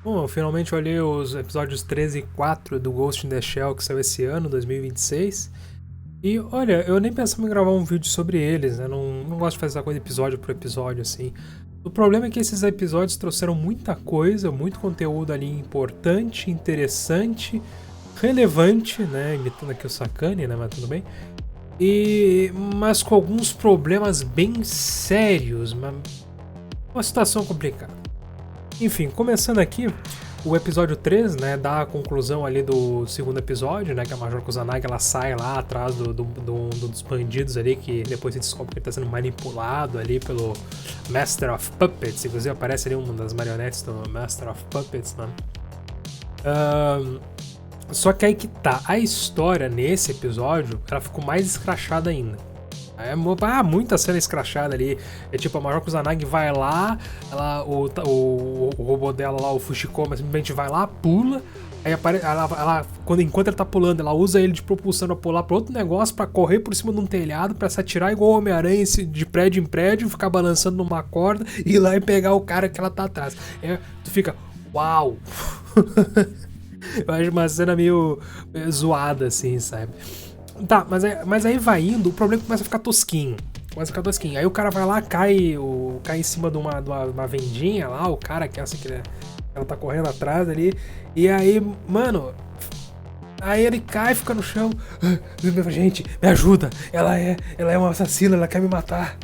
Bom, eu finalmente olhei os episódios 13 e 4 do Ghost in the Shell que saiu esse ano, 2026. E olha, eu nem pensava em gravar um vídeo sobre eles, né? Não gosto de fazer essa coisa episódio por episódio, assim. O problema é que esses episódios trouxeram muita coisa, muito conteúdo ali importante, interessante, relevante, né? Imitando aqui o Sakane, né? Mas tudo bem. Mas com alguns problemas bem sérios, uma situação complicada. Enfim, começando aqui, o episódio 3, né, dá a conclusão ali do segundo episódio, né, que a Major Kusanagi, ela sai lá atrás dos bandidos ali, que depois se descobre que ele tá sendo manipulado ali pelo Master of Puppets, inclusive aparece ali uma das marionetes do Master of Puppets, né. Só que aí que tá, a história nesse episódio, ela ficou mais escrachada ainda. Muita cena escrachada ali. É tipo, a Major Kusanagi vai lá, o robô dela lá, o Fushikoma, simplesmente vai lá, pula. Aí enquanto ele tá pulando, ela usa ele de propulsão pra pular pra outro negócio, pra correr por cima de um telhado, pra se atirar igual o Homem-Aranha de prédio em prédio, ficar balançando numa corda e ir lá e pegar o cara que ela tá atrás. Tu fica, uau! Eu acho uma cena meio zoada, assim, sabe? Tá, mas aí vai indo, o problema é que começa a ficar tosquinho. Aí o cara vai lá, cai em cima de uma vendinha lá, o cara que ela tá correndo atrás ali. E aí, mano. Aí ele cai, fica no chão. Gente, me ajuda. Ela é uma assassina, ela quer me matar.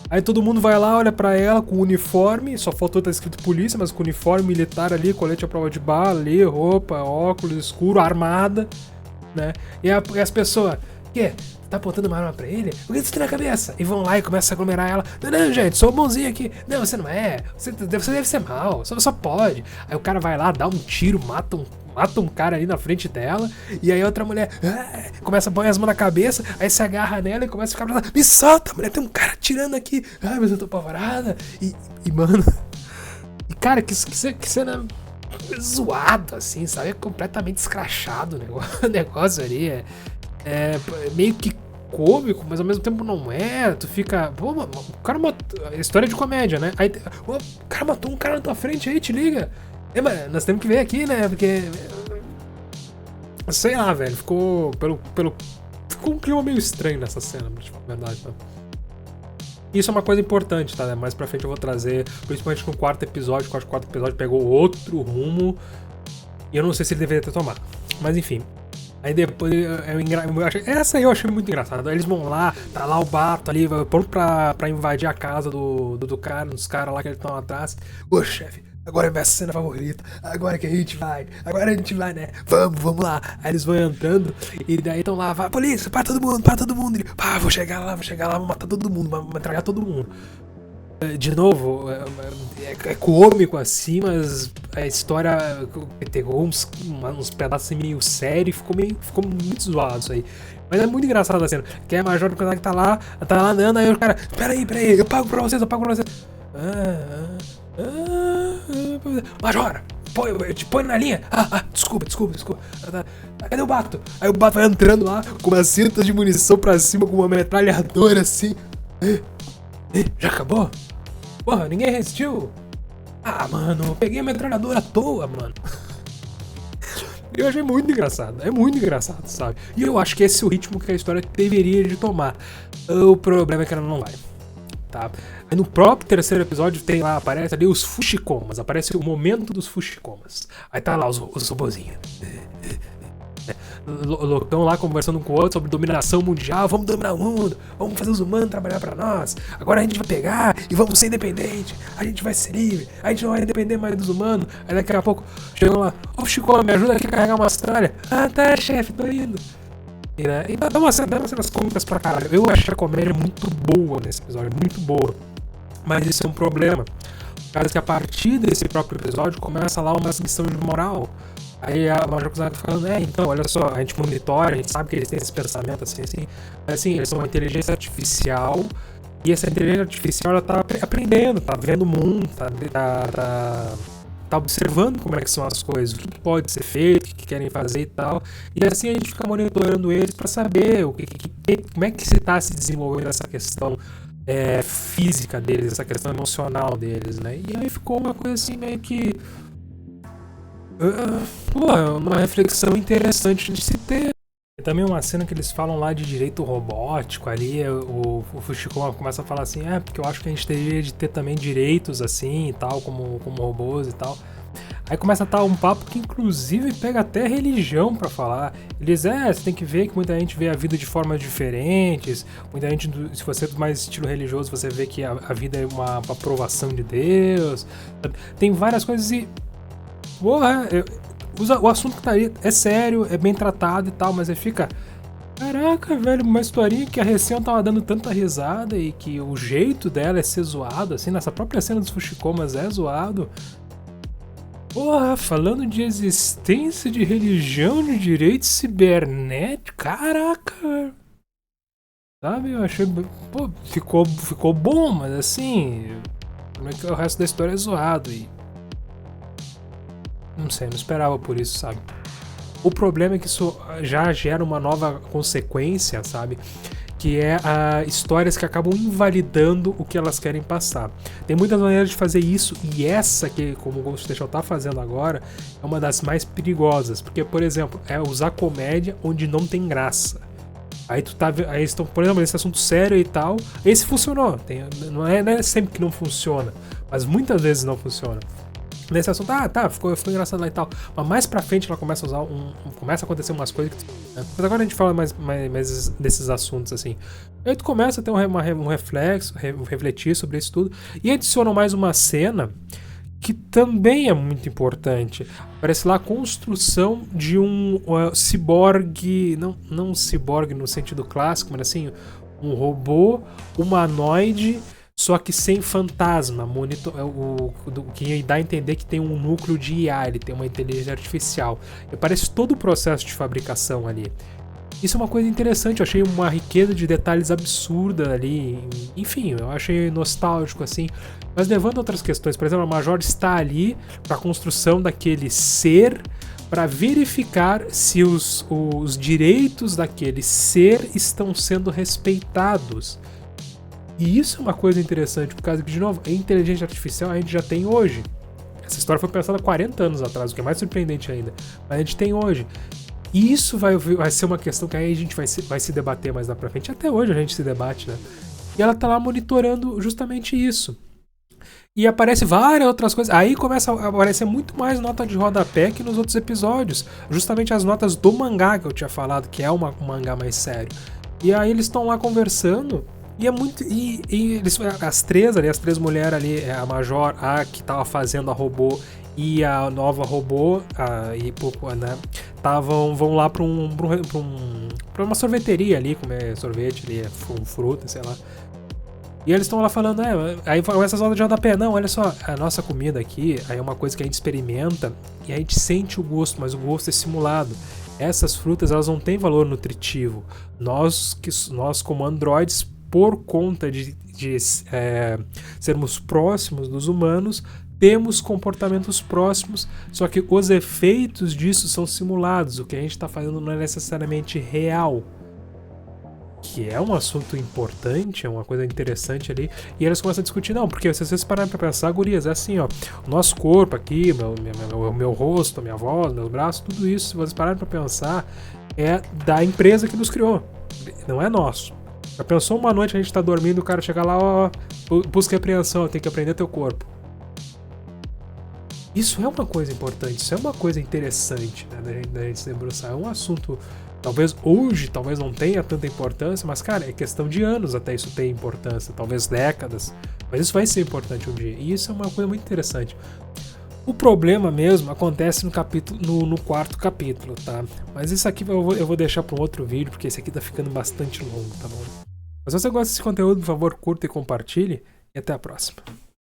Aí todo mundo vai lá, olha pra ela com o uniforme, só faltou estar escrito polícia, mas com uniforme militar ali, colete à prova de bala ali, roupa, óculos escuro, armada. Né? E as pessoas, que? Tá apontando uma arma pra ele? O que você tem na cabeça? E vão lá e começam a aglomerar ela. Não, gente, sou bonzinho aqui. Não, você não é. Você deve ser mal. Só pode. Aí o cara vai lá, dá um tiro, mata um cara ali na frente dela. E aí a outra mulher começa a pôr as mãos na cabeça. Aí se agarra nela e começa a ficar. Me solta, mulher, tem um cara atirando aqui. Ai, mas eu tô apavorada. Mano. E cara, que cena zoado, assim, sabe? É completamente escrachado o negócio ali. É meio que cômico, mas ao mesmo tempo não é. Tu fica. Pô, o cara matou. História de comédia, né? Aí, o cara matou um cara na tua frente aí, te liga. Mas nós temos que ver aqui, né? Porque. Sei lá, velho. Ficou. Ficou um clima meio estranho nessa cena, pra falar a verdade, tá? Isso é uma coisa importante, tá? Mais pra frente eu vou trazer, principalmente com o quarto episódio, que eu acho que o quarto episódio pegou outro rumo. E eu não sei se ele deveria ter tomado. Mas enfim. Aí depois essa aí eu achei muito engraçada. Eles vão lá, tá lá o Bato ali, pronto pra invadir a casa dos caras lá que eles estão atrás. Ô chefe, agora é minha cena favorita. Agora que a gente vai. Agora a gente vai, né? Vamos lá. Aí eles vão entrando e daí estão lá, vai, polícia, para todo mundo. Ele, vou chegar lá, vou matar todo mundo, vou entregar todo mundo. De novo, é cômico assim, mas a história pegou uns pedaços meio sério e ficou muito zoado isso aí. Mas é muito engraçado a cena, que a Major que tá lá andando, aí o cara, peraí, eu pago pra vocês. Major, põe na linha. Desculpa. Cadê o Bato? Aí o Bato vai entrando lá com umas cintas de munição pra cima, com uma metralhadora assim. Já acabou? Porra, ninguém resistiu? Mano, eu peguei a metralhadora à toa, mano. Eu achei muito engraçado. É muito engraçado, sabe? E eu acho que esse é o ritmo que a história deveria de tomar. O problema é que ela não vai. Tá? Aí no próprio terceiro episódio tem lá, aparece ali os Fushikomas. Aparece o momento dos Fushikomas. Aí tá lá os robozinhos. Loucão lá conversando com o outro sobre dominação mundial. Vamos dominar o mundo, vamos fazer os humanos trabalhar pra nós. Agora a gente vai pegar e vamos ser independente. A gente vai ser livre, a gente não vai depender mais dos humanos. Aí daqui a pouco chegam lá, Chico, me ajuda aqui a carregar uma tralha. Tá, chefe, tô indo. E dá umas cenas cômicas pra caralho. Eu achei a comédia muito boa nesse episódio, muito boa. Mas isso é um problema. Por causa que a partir desse próprio episódio começa lá uma lição de moral. Aí a Major Kusanagi falando, então, olha só, a gente monitora, a gente sabe que eles têm esse pensamento assim, eles são uma inteligência artificial, e essa inteligência artificial, ela tá aprendendo, tá vendo o mundo, tá observando como é que são as coisas, o que pode ser feito, o que querem fazer e tal, e assim a gente fica monitorando eles pra saber como é que se tá se desenvolvendo essa questão física deles, essa questão emocional deles, né, e aí ficou uma coisa assim meio que Pô, é uma reflexão interessante de se ter. E também uma cena que eles falam lá de direito robótico ali, o Fushiko começa a falar assim, porque eu acho que a gente teria de ter também direitos assim e tal, como robôs e tal. Aí começa a estar um papo que inclusive pega até religião pra falar. Eles, você tem que ver que muita gente vê a vida de formas diferentes, muita gente, se você é mais estilo religioso, você vê que a vida é uma aprovação de Deus. Tem várias coisas e... Porra, o assunto que tá aí é sério, é bem tratado e tal, mas aí fica... Caraca, velho, uma historinha que a Recém tava dando tanta risada e que o jeito dela é ser zoado, assim, nessa própria cena dos Fushikomas é zoado. Porra, falando de existência de religião, de direito cibernético, caraca! Sabe, eu achei... Pô, ficou bom, mas assim... Como é que o resto da história é zoado e... Não sei, não esperava por isso, sabe? O problema é que isso já gera uma nova consequência, sabe? Que é histórias que acabam invalidando o que elas querem passar. Tem muitas maneiras de fazer isso, e essa que, como o Ghost of the Shell tá fazendo agora, é uma das mais perigosas. Porque, por exemplo, é usar comédia onde não tem graça. Aí tu tá aí estão, por exemplo, esse assunto sério e tal. Esse funcionou. Não é sempre que não funciona, mas muitas vezes não funciona. Nesse assunto, ficou engraçado lá e tal. Mas mais pra frente ela começa a usar começa a acontecer umas coisas que, né? Mas agora a gente fala mais desses assuntos, assim. Aí tu começa a ter um reflexo, refletir sobre isso tudo. E adicionam mais uma cena que também é muito importante. Aparece lá a construção de um ciborgue. Não um ciborgue no sentido clássico, mas assim, um robô humanoide. Só que sem fantasma, o que dá a entender que tem um núcleo de IA, ele tem uma inteligência artificial. E parece todo o processo de fabricação ali. Isso é uma coisa interessante, eu achei uma riqueza de detalhes absurda ali. Enfim, eu achei nostálgico assim. Mas levando a outras questões, por exemplo, a Major está ali para a construção daquele ser, para verificar se os direitos daquele ser estão sendo respeitados. E isso é uma coisa interessante, por causa que, de novo, a inteligência artificial a gente já tem hoje. Essa história foi pensada 40 anos atrás, o que é mais surpreendente ainda. Mas a gente tem hoje. E isso vai ser uma questão que aí a gente vai se debater mais lá pra frente. Até hoje a gente se debate, né? E ela tá lá monitorando justamente isso. E aparece várias outras coisas. Aí começa a aparecer muito mais nota de rodapé que nos outros episódios. Justamente as notas do mangá que eu tinha falado, que é um mangá mais sério. E aí eles estão lá conversando. E é muito. E eles, as três mulheres ali, a Major, a que tava fazendo a robô e a nova robô, né? Vão lá pra uma sorveteria ali, comer sorvete ali, fruta, sei lá. E eles estão lá falando, aí começa as notas de rodapé. Não, olha só, a nossa comida aqui aí é uma coisa que a gente experimenta e a gente sente o gosto, mas o gosto é simulado. Essas frutas, elas não têm valor nutritivo. Nós como androides, por conta de sermos próximos dos humanos, temos comportamentos próximos, só que os efeitos disso são simulados. O que a gente está fazendo não é necessariamente real. Que é um assunto importante, é uma coisa interessante ali. E eles começam a discutir, não, porque se vocês pararem pra pensar, gurias, é assim, ó, o nosso corpo aqui, meu rosto, minha voz, meus braços, tudo isso, se vocês pararem pra pensar, é da empresa que nos criou, não é nosso. Já pensou uma noite a gente tá dormindo, o cara chega lá, ó, busca e apreensão, tem que aprender teu corpo. Isso é uma coisa importante, isso é uma coisa interessante, né, da gente se debruçar. É um assunto, talvez hoje, talvez não tenha tanta importância, mas, cara, é questão de anos até isso ter importância, talvez décadas, mas isso vai ser importante um dia, e isso é uma coisa muito interessante. O problema mesmo acontece no quarto capítulo, tá? Mas isso aqui eu vou deixar para um outro vídeo, porque esse aqui tá ficando bastante longo, tá bom? Mas se você gosta desse conteúdo, por favor, curta e compartilhe, e até a próxima.